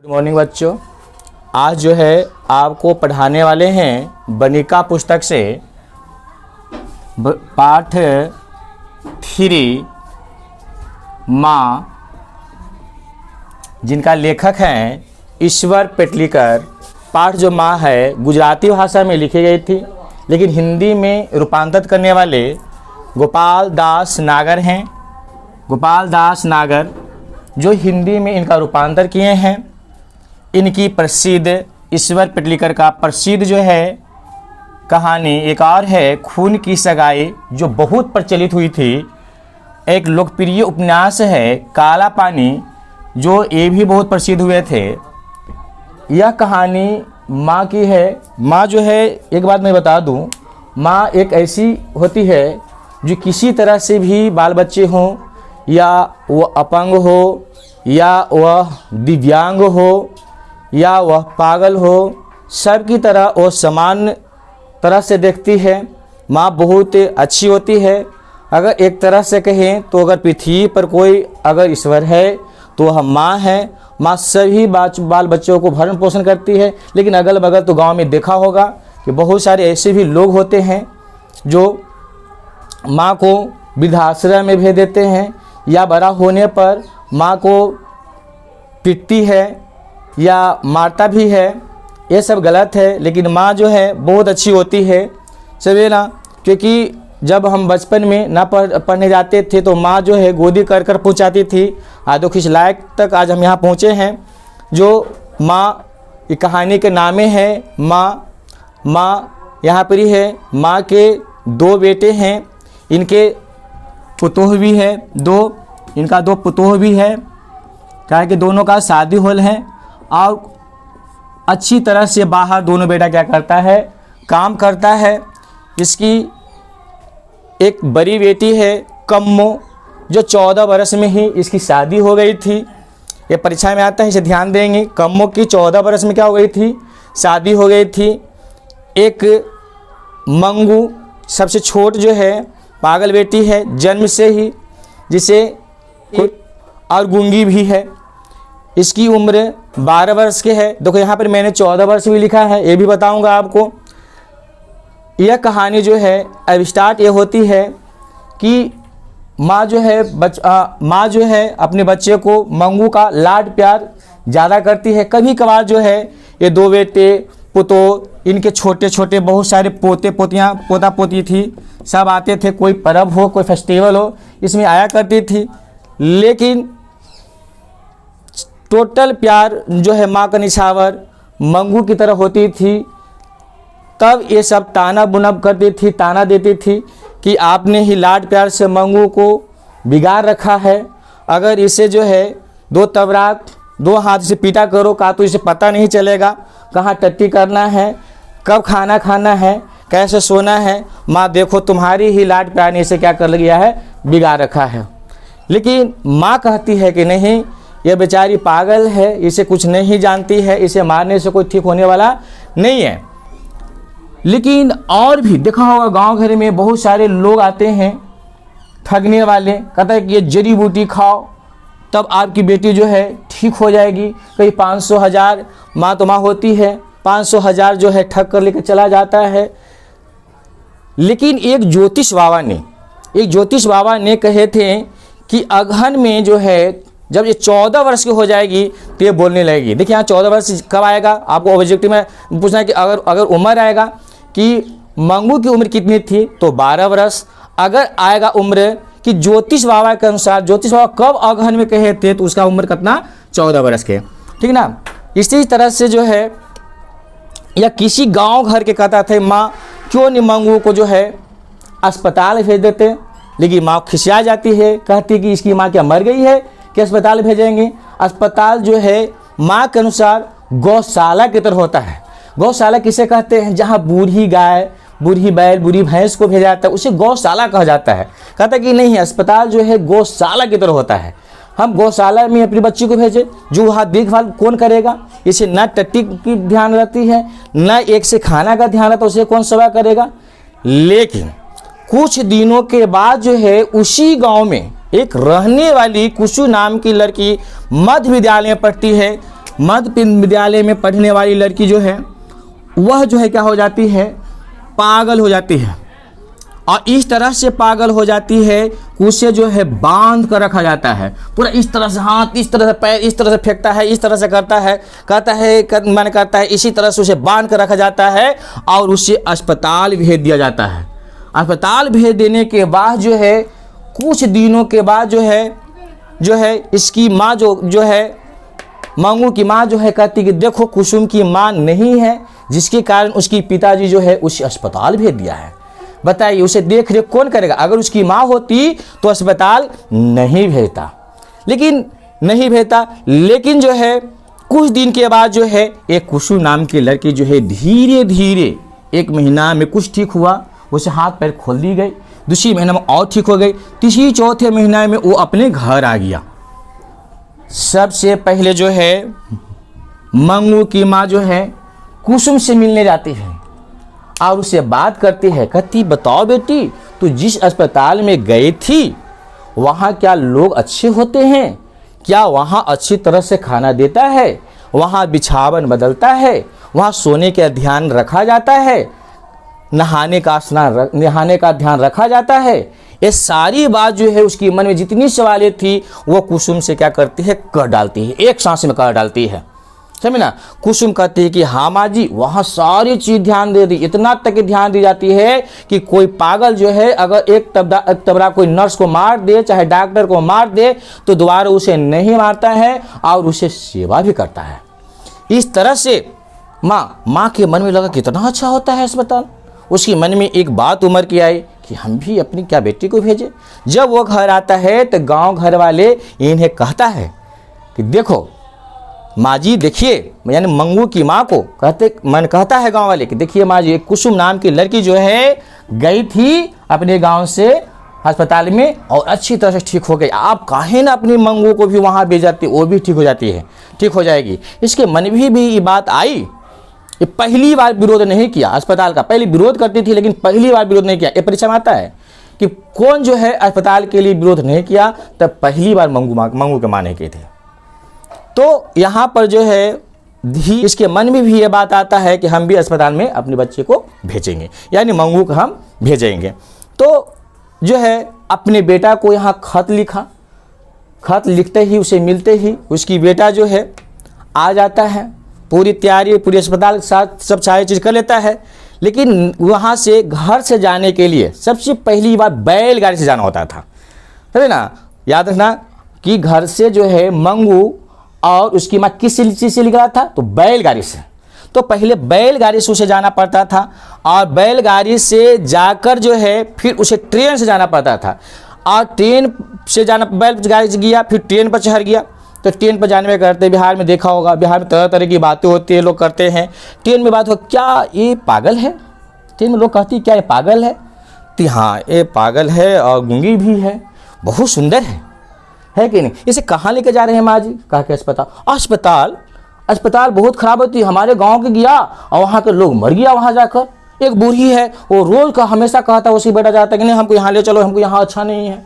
Good morning बच्चों। आज जो है आपको पढ़ाने वाले हैं बनिका पुस्तक से पाठ 3 माँ, जिनका लेखक हैं ईश्वर पेटलीकर। पाठ जो माँ है गुजराती भाषा में लिखी गई थी, लेकिन हिंदी में रूपांतरित करने वाले गोपाल दास नागर हैं। गोपाल दास नागर जो हिंदी में इनका रूपांतर किए हैं। इनकी प्रसिद्ध ईश्वर पेटलीकर का प्रसिद्ध जो है कहानी एक और है, खून की सगाई, जो बहुत प्रचलित हुई थी। एक लोकप्रिय उपन्यास है काला पानी, जो ये भी बहुत प्रसिद्ध हुए थे। यह कहानी माँ की है। माँ जो है, एक बात मैं बता दूँ, माँ एक ऐसी होती है जो किसी तरह से भी बाल बच्चे हों, या वह अपंग हो, या वह दिव्यांग हो, या वह पागल हो, सब की तरह वो समान तरह से देखती है। माँ बहुत अच्छी होती है। अगर एक तरह से कहें तो अगर पृथ्वी पर कोई अगर ईश्वर है तो वह माँ है। माँ सभी बाल बच्चों को भरण पोषण करती है। लेकिन अगल बगल तो गांव में देखा होगा कि बहुत सारे ऐसे भी लोग होते हैं जो माँ को वृद्धाश्रम में भेज देते हैं, या बड़ा होने पर माँ को पीटती है या मारता भी है। ये सब गलत है। लेकिन माँ जो है बहुत अच्छी होती है सभी ना, क्योंकि जब हम बचपन में ना पढ़ने जाते थे तो माँ जो है गोदी कर कर पहुँचाती थी। आदो खिस लायक तक आज हम यहाँ पहुँचे हैं। जो माँ ये कहानी के नामे है माँ। माँ यहाँ पर ही है। माँ के 2 बेटे हैं, इनके पुतोह भी है 2, इनका 2 पुतोह भी है। क्या है कि दोनों का शादी होल है, और अच्छी तरह से बाहर दोनों बेटा क्या करता है, काम करता है। इसकी एक बड़ी बेटी है कम्मो, जो 14 वर्ष में ही इसकी शादी हो गई थी। ये परीक्षा में आता है, इसे ध्यान देंगे। कम्मो की 14 वर्ष में क्या हो गई थी, शादी हो गई थी। एक मंगू सबसे छोट जो है पागल बेटी है जन्म से ही, जिसे और गूंगी भी है। इसकी उम्र 12 वर्ष के है। देखो यहाँ पर मैंने 14 वर्ष भी लिखा है, ये भी बताऊंगा आपको। यह कहानी जो है अब स्टार्ट ये होती है कि माँ जो है अपने बच्चे को मंगू का लाड प्यार ज़्यादा करती है। कभी कभार जो है ये 2 बेटे पुतो, इनके छोटे छोटे बहुत सारे पोते पोतियाँ पोता पोती थी, सब आते थे। कोई पर्व हो, कोई फेस्टिवल हो, इसमें आया करती थी। लेकिन टोटल प्यार जो है माँ का निछावर मंगू की तरह होती थी। तब ये सब ताना बुनब करती थी, ताना देती थी कि आपने ही लाड प्यार से मंगू को बिगाड़ रखा है। अगर इसे जो है 2 तबरात 2 हाथ से पीटा करो का तो इसे पता नहीं चलेगा कहाँ टट्टी करना है, कब खाना खाना है, कैसे सोना है। माँ देखो तुम्हारी ही लाड प्यार ने इसे क्या कर लिया है, बिगाड़ रखा है। लेकिन माँ कहती है कि नहीं, ये बेचारी पागल है, इसे कुछ नहीं जानती है, इसे मारने से कोई ठीक होने वाला नहीं है। लेकिन और भी देखा होगा गांव घर में बहुत सारे लोग आते हैं ठगने वाले, कहता है कि ये जड़ी बूटी खाओ तब आपकी बेटी जो है ठीक हो जाएगी। कहीं 500,000 माँ तो माँ होती है, 500,000 जो है ठग कर लेकर चला जाता है। लेकिन एक ज्योतिष बाबा ने कहे थे कि अगहन में जो है जब ये 14 वर्ष की हो जाएगी तो ये बोलने लगेगी। देखिए यहाँ 14 वर्ष कब आएगा, आपको ऑब्जेक्टिव में पूछना है कि अगर उम्र आएगा कि मंगू की उम्र कितनी थी तो 12 वर्ष। अगर आएगा उम्र कि ज्योतिष बाबा के अनुसार, ज्योतिष बाबा कब अगहन में कहे थे तो उसका उम्र कितना, 14 वर्ष के, ठीक ना। इसी तरह से जो है या किसी गाँव घर के कहता थे माँ क्यों नहीं मंगू को जो है अस्पताल भेज देते। लेकिन माँ खिसिया जाती है, कहती कि इसकी माँ क्या मर गई है कि अस्पताल भेजेंगे। अस्पताल जो है माँ के अनुसार गौशाला की तरह होता है। गौशाला किसे कहते हैं, जहाँ बूढ़ी गाय, बूढ़ी बैल, बूढ़ी भैंस को भेजा जाता है, उसे गौशाला कहा जाता है। कहता है कि नहीं, अस्पताल जो है गौशाला की तरह होता है। हम गौशाला में अपनी बच्ची को भेजें, जो वहाँ देखभाल कौन करेगा। इसे न टट्टी की ध्यान रहती है, न एक से खाना का ध्यान रहता है, उसे कौन सेवा करेगा। लेकिन कुछ दिनों के बाद जो है उसी गांव में एक रहने वाली कुशु नाम की लड़की मध्य विद्यालय में पढ़ती है। मध्य विद्यालय में पढ़ने वाली लड़की जो है वह जो है क्या हो जाती है, पागल हो जाती है। और इस तरह से पागल हो जाती है कि उसे जो है बांध कर रखा जाता है, पूरा इस तरह से हाथ, इस तरह से पैर, इस तरह से फेंकता है, इस तरह से करता है, इसी तरह से उसे बांध कर रखा जाता है और उसे अस्पताल भेज दिया जाता है। अस्पताल भेज देने के बाद जो है कुछ दिनों के बाद जो है इसकी माँ जो है मंगू की माँ जो है कहती कि देखो कुसुम की माँ नहीं है, जिसके कारण उसकी पिताजी जो है उसे अस्पताल भेज दिया है। बताइए उसे देख रेख कौन करेगा? अगर उसकी माँ होती तो अस्पताल नहीं भेजता, लेकिन जो है कुछ दिन के बाद जो है एक कुसुम नाम की लड़की जो है धीरे धीरे 1 महीना में कुछ ठीक हुआ, उसे हाथ पैर खोल दी गई, दूसरी महीना में और ठीक हो गई, तीसरी चौथे महीना में वो अपने घर आ गया। सबसे पहले जो है मंगू की माँ जो है कुसुम से मिलने जाती है और उससे बात करती है, कहती बताओ बेटी तू जिस अस्पताल में गई थी वहाँ क्या लोग अच्छे होते हैं? क्या वहाँ अच्छी तरह से खाना देता है? वहाँ बिछावन बदलता है? वहाँ सोने का ध्यान रखा जाता है? नहाने का ध्यान रखा जाता है? ये सारी बात जो है उसकी मन में जितनी सवालें थी वो कुसुम से क्या करती है, कर डालती है, एक सांस में कर डालती है। समझे ना? कुसुम कहती है कि हाँ माँ जी वहाँ सारी चीज़ ध्यान दे दी, इतना तक ध्यान दी जाती है कि कोई पागल जो है अगर एक तबला कोई नर्स को मार दे चाहे डॉक्टर को मार दे तो दोबारा उसे नहीं मारता है और उसे सेवा भी करता है। इस तरह से माँ के मन में लगा कितना अच्छा होता है अस्पताल। उसकी मन में एक बात उमड़ के आई कि हम भी अपनी क्या बेटी को भेजें। जब वो घर आता है तो गांव घर वाले इन्हें कहता है कि देखो माँ जी देखिए, यानी मंगू की माँ को कहता है गांव वाले कि देखिए माँ जी एक कुसुम नाम की लड़की जो है गई थी अपने गांव से अस्पताल में और अच्छी तरह से ठीक हो गई, आप काहे ना अपनी मंगू को भी वहाँ भेज जाती, वो भी ठीक हो जाएगी। इसके मन में भी ये बात आई। ये पहली बार विरोध नहीं किया अस्पताल का, पहले विरोध करती थी लेकिन पहली बार विरोध नहीं किया। ये परीक्षा में आता है कि कौन जो है अस्पताल के लिए विरोध नहीं किया, तब पहली बार मंगू के माँ नहीं किए थे। तो यहाँ पर जो है इसके मन में भी ये बात आता है कि हम भी अस्पताल में अपने बच्चे को भेजेंगे, यानी मंगू को हम भेजेंगे। तो जो है अपने बेटा को यहाँ खत लिखा, खत लिखते ही उसे मिलते ही उसकी बेटा जो है आ जाता है, पूरी तैयारी पूरी अस्पताल के साथ सब सारी चीज़ कर लेता है। लेकिन वहाँ से घर से जाने के लिए सबसे पहली बार बैलगाड़ी से जाना होता था, समझे ना? याद रखना कि घर से जो है मंगू और उसकी माँ किस चीज़ से निकला था, तो बैलगाड़ी से। तो पहले बैलगाड़ी से उसे जाना पड़ता था और बैलगाड़ी से जाकर जो है फिर उसे ट्रेन से जाना पड़ता था और ट्रेन से जाना, बैलगाड़ी से गया फिर ट्रेन पर चढ़ गया। तो ट्रेन पर जाने में करते, बिहार में देखा होगा, बिहार में तरह तरह की बातें होती है, लोग करते हैं। ट्रेन में बात हो क्या ये पागल है, ट्रेन में लोग कहती क्या ये पागल है, तो हाँ ये पागल है और गूंगी भी है, बहुत सुंदर है कि नहीं? इसे कहाँ लेके जा रहे हैं माँ जी? कहा कि अस्पताल बहुत ख़राब होती है, हमारे गांव के गया और वहाँ के लोग मर गया। वहाँ जाकर एक बूढ़ी है वो रोज का हमेशा कहता उसी बेटा जाता कि नहीं हमको यहाँ ले चलो, हमको यहाँ अच्छा नहीं है।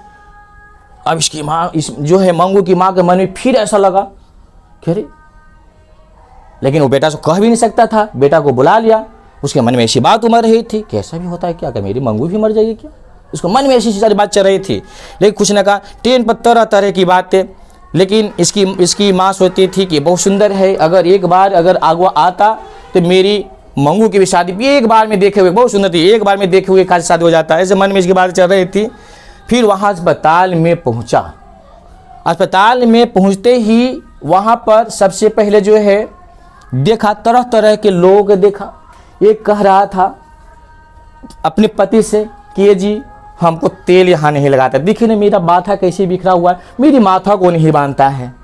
अब इसकी माँ जो है मंगू की माँ के मन में फिर ऐसा लगा कि अरे, लेकिन वो बेटा से कह भी नहीं सकता था, बेटा को बुला लिया। उसके मन में ऐसी बात उमड़ रही थी कि ऐसा भी होता है क्या, कि मेरी मंगू भी मर जाएगी क्या? उसको मन में ऐसी सारी बात चल रही थी। लेकिन कुछ न कहा, ट्रेन पर तरह तरह की बातें। लेकिन इसकी माँ सोचती थी कि बहुत सुंदर है, अगर एक बार अगर आगवा आता तो मेरी मंगू की भी शादी भी एक बार में देखे हुए, बहुत सुंदर थी, एक बार में देखे हुए खास शादी हो जाता है। ऐसे मन में इसकी बात चल रही थी। फिर वहाँ अस्पताल में पहुँचा। अस्पताल में पहुँचते ही वहाँ पर सबसे पहले जो है देखा, तरह तरह के लोग देखा। एक कह रहा था अपने पति से कि ये जी हमको तेल यहाँ नहीं लगाता, देखिए ना मेरा माथा कैसे बिखरा हुआ है, मेरी माथा को नहीं बांधता है।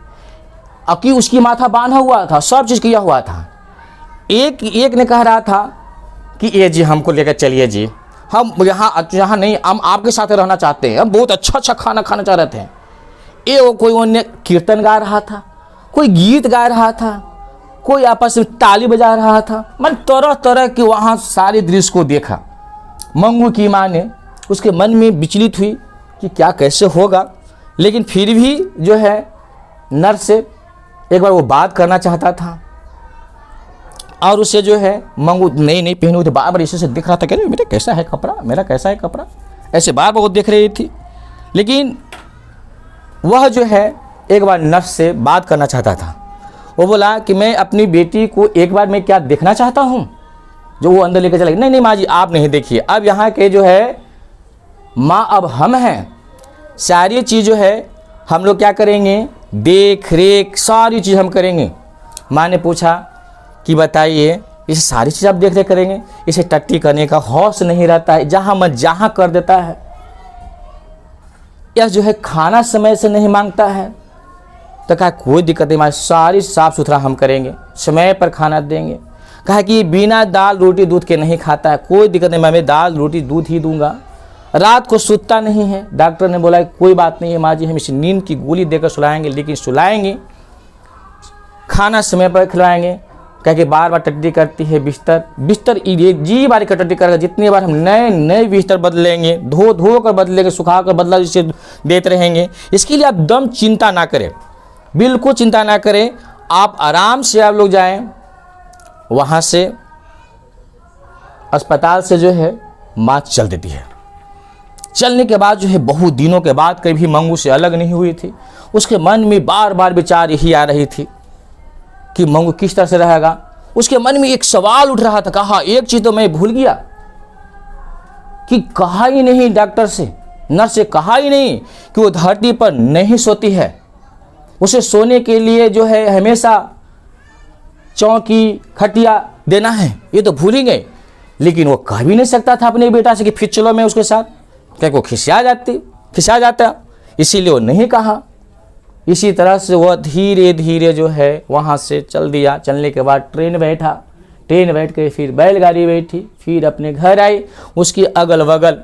अब कि उसकी माथा बांधा हुआ था, सब चीज़ किया हुआ था। एक ने कह रहा था कि ये जी हमको लेकर चलिए जी, हम यहाँ नहीं, हम आपके साथ रहना चाहते हैं, हम बहुत अच्छा खाना खाना चाह रहे थे। ये वो कोई अन्य कीर्तन गा रहा था, कोई गीत गा रहा था, कोई आपस में ताली बजा रहा था। मन तरह तरह के वहाँ सारे दृश्य को देखा। मंगू की माँ ने, उसके मन में विचलित हुई कि क्या कैसे होगा। लेकिन फिर भी जो है नर्स से एक बार वो बात करना चाहता था और उसे जो है मंगू नई नई पहनी हुई थी, बार बार इसी से दिख रहा था, कह रहे मेरा कैसा है कपड़ा, मेरा कैसा है कपड़ा, ऐसे बार बार वो देख रही थी। लेकिन वह जो है एक बार नर्स से बात करना चाहता था। वो बोला कि मैं अपनी बेटी को एक बार मैं क्या देखना चाहता हूँ, जो वो अंदर लेकर चला गया। नहीं नहीं माँ जी आप नहीं देखिए, अब यहाँ के जो है माँ अब हम हैं, सारी चीज़ जो है हम लोग क्या करेंगे, देख रेख सारी चीज़ हम करेंगे। माँ ने पूछा कि बताइए इसे सारी चीज़ आप देख रेख करेंगे, इसे टट्टी करने का हौस नहीं रहता है, जहाँ मन जहाँ कर देता है, यह जो है खाना समय से नहीं मांगता है। तो कहा कोई दिक्कत नहीं, सारी साफ़ सुथरा हम करेंगे, समय पर खाना देंगे। कहा कि बिना दाल रोटी दूध के नहीं खाता है, कोई दिक्कत नहीं, मैं दाल रोटी दूध ही दूंगा। रात को सोता नहीं है, डॉक्टर ने बोला कोई बात नहीं है माँ जी, हम इसे नींद की गोली देकर सुलाएंगे, लेकिन सुलाएंगे, खाना समय पर खिलाएंगे। कह के बार बार टट्टी करती है, बिस्तर जी बार टट्टी करेगा, जितनी बार हम नए नए बिस्तर बदलेंगे, धो कर बदलेंगे, सुखा कर बदला जिसे देते रहेंगे। इसके लिए आप दम चिंता ना करें, बिल्कुल चिंता ना करें, आप आराम से आप लोग जाएं। वहाँ से अस्पताल से जो है माँ चल देती है। चलने के बाद जो है बहुत दिनों के बाद कभी मंगू से अलग नहीं हुई थी। उसके मन में बार बार विचार यही आ रही थी कि मंगू किस तरह से रहेगा। उसके मन में एक सवाल उठ रहा था, कहा एक चीज़ तो मैं भूल गया कि कहा ही नहीं डॉक्टर से, नर्स से कहा ही नहीं कि वो धरती पर नहीं सोती है, उसे सोने के लिए जो है हमेशा चौकी खटिया देना है, ये तो भूल ही गए। लेकिन वो कह भी नहीं सकता था अपने बेटा से कि फिर चलो मैं उसके साथ, क्या वो खिसिया जाता, इसीलिए वो नहीं कहा। इसी तरह से वह धीरे धीरे जो है वहाँ से चल दिया। चलने के बाद ट्रेन बैठ के फिर बैलगाड़ी बैठी, फिर अपने घर आई। उसकी अगल बगल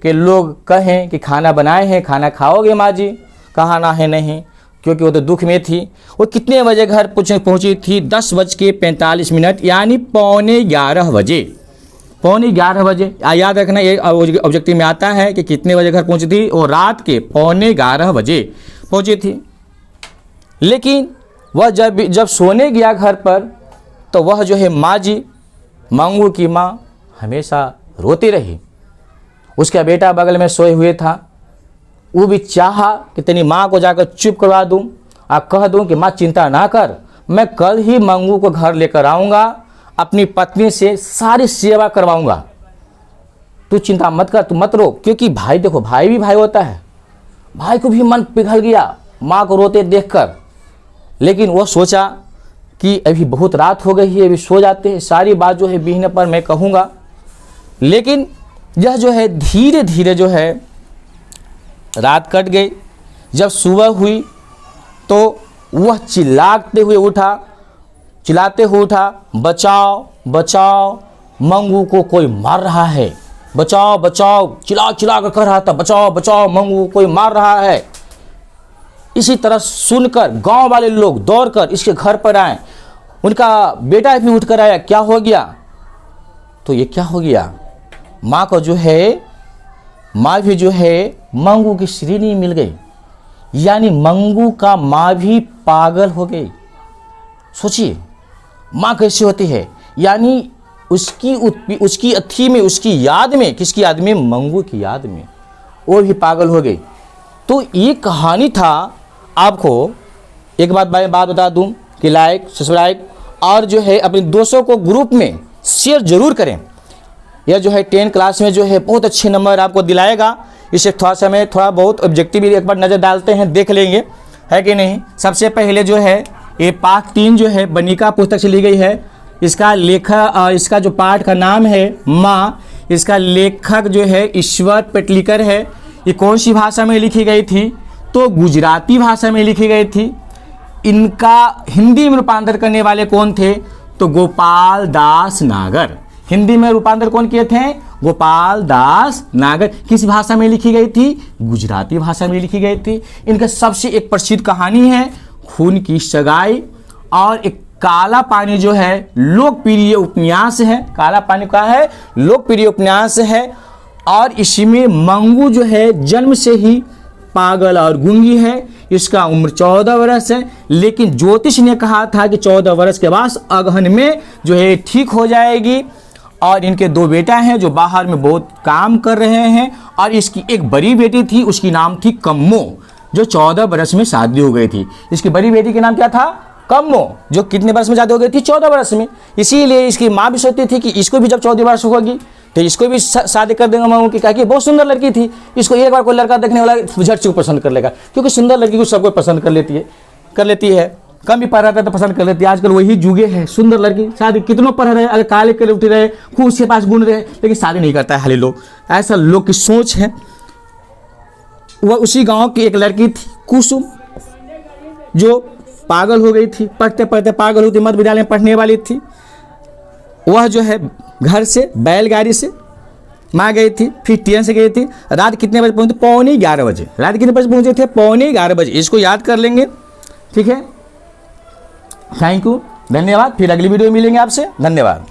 के लोग कहें कि खाना बनाए हैं, खाना खाओगे माँ जी? कहा ना है नहीं, क्योंकि वो तो दुख में थी। वो कितने बजे घर पहुंची थी? 10:45, यानी 11:15 बजे। 11:15 बजे याद रखना, ये ऑब्जेक्टिव में आता है कि कितने बजे घर पहुंची थी। और रात के 11:15 बजे पहुंची थी। लेकिन वह जब सोने गया घर पर, तो वह जो है माँ जी, मंगू की माँ, हमेशा रोती रही। उसका बेटा बगल में सोए हुए था। वो भी चाहा कि तेरी माँ को जाकर चुप करवा दूं और कह दूं कि माँ चिंता ना कर, मैं कल ही मंगू को घर लेकर आऊँगा, अपनी पत्नी से सारी सेवा करवाऊँगा, तू चिंता मत कर, तू मत रो। क्योंकि भाई, देखो भाई भी भाई होता है, भाई को भी मन पिघल गया माँ को रोते देखकर। लेकिन वो सोचा कि अभी बहुत रात हो गई है, अभी सो जाते हैं, सारी बात जो है बीहने पर मैं कहूँगा। लेकिन यह जो है धीरे धीरे जो है रात कट गई। जब सुबह हुई तो वह चिल्लाते हुए उठा, बचाओ बचाओ, मंगू को कोई मार रहा है, बचाओ बचाओ, चिल्ला कर कह रहा था, बचाओ बचाओ, मंगू को कोई मार रहा है। इसी तरह सुनकर गांव वाले लोग दौड़कर इसके घर पर आए। उनका बेटा भी उठकर आया, क्या हो गया? तो ये क्या हो गया? माँ को जो है, माँ भी जो है मंगू की श्रीनी मिल गई, यानी मंगू का माँ भी पागल हो गई। सोचिए माँ कैसी होती है, यानी उसकी अथी में, उसकी याद में, किसकी याद में? मंगू की याद में वो भी पागल हो गई। तो ये कहानी था। आपको एक बात बता दूं कि लाइक, सब्सक्राइब और जो है अपने दोस्तों को ग्रुप में शेयर जरूर करें। यह जो है 10 क्लास में जो है बहुत अच्छे नंबर आपको दिलाएगा। इसे थोड़ा बहुत ऑब्जेक्टिव एक बार नज़र डालते हैं, देख लेंगे है कि नहीं। सबसे पहले जो है ये पाठ 3 जो है बनिका पुस्तक से ली गई है। इसका जो पाठ का नाम है माँ, इसका लेखक जो है ईश्वर पेटलीकर है। ये कौन सी भाषा में लिखी गई थी? तो गुजराती भाषा में लिखी गई थी। इनका हिंदी में रूपांतर करने वाले कौन थे? तो गोपाल दास नागर। हिंदी में रूपांतर कौन किए थे? गोपाल दास नागर। किस भाषा में लिखी गई थी? गुजराती भाषा में लिखी गई थी। इनका सबसे एक प्रसिद्ध कहानी है खून की सगाई, और एक काला पानी जो है लोकप्रिय उपन्यास है। काला पानी का है लोकप्रिय उपन्यास है। और इसमें मंगू जो है जन्म से ही पागल और गूंगी है, इसका उम्र 14 वर्ष है, लेकिन ज्योतिष ने कहा था कि 14 वर्ष के बाद अगहन में जो है ठीक हो जाएगी। और इनके 2 बेटा हैं जो बाहर में बहुत काम कर रहे हैं, और इसकी एक बड़ी बेटी थी, उसकी नाम थी कम्मो, जो 14 वर्ष में शादी हो गई थी। इसकी बड़ी बेटी का नाम क्या था? कम्मो, जो कितने वर्ष में शादी हो गई थी? 14 वर्ष में। इसीलिए इसकी माँ भी सोचती थी कि इसको भी जब 14 वर्ष होगी तो इसको भी शादी कर देंगे मामू की, कहा कि बहुत सुंदर लड़की थी, इसको एक बार कोई लड़का देखने वाला झट से पसंद कर लेगा, क्योंकि सुंदर लड़की को सबको पसंद कर लेती है। कम भी पढ़ रहा था तो पसंद कर लेती है। आजकल वही जुगे है, सुंदर लड़की शादी कितनों पढ़ रहे, अगर काले के उठ रहे, खूब उसके पास गुण रहे, लेकिन शादी नहीं करता है हाली लोग। ऐसा लोग की सोच है। वह उसी गांव की एक लड़की थी कुसुम, जो पागल हो गई थी, पढ़ते पढ़ते पागल हुई थी, मध्य विद्यालय में पढ़ने वाली थी। वह जो है घर से बैलगाड़ी से माँ गई थी, फिर ट्रेन से गई थी। रात कितने बजे पहुंचे? 11:15 बजे। रात कितने बजे पहुंचे थे? 11:15 बजे। इसको याद कर लेंगे, ठीक है। थैंक यू, धन्यवाद। फिर अगली वीडियो में मिलेंगे आपसे। धन्यवाद।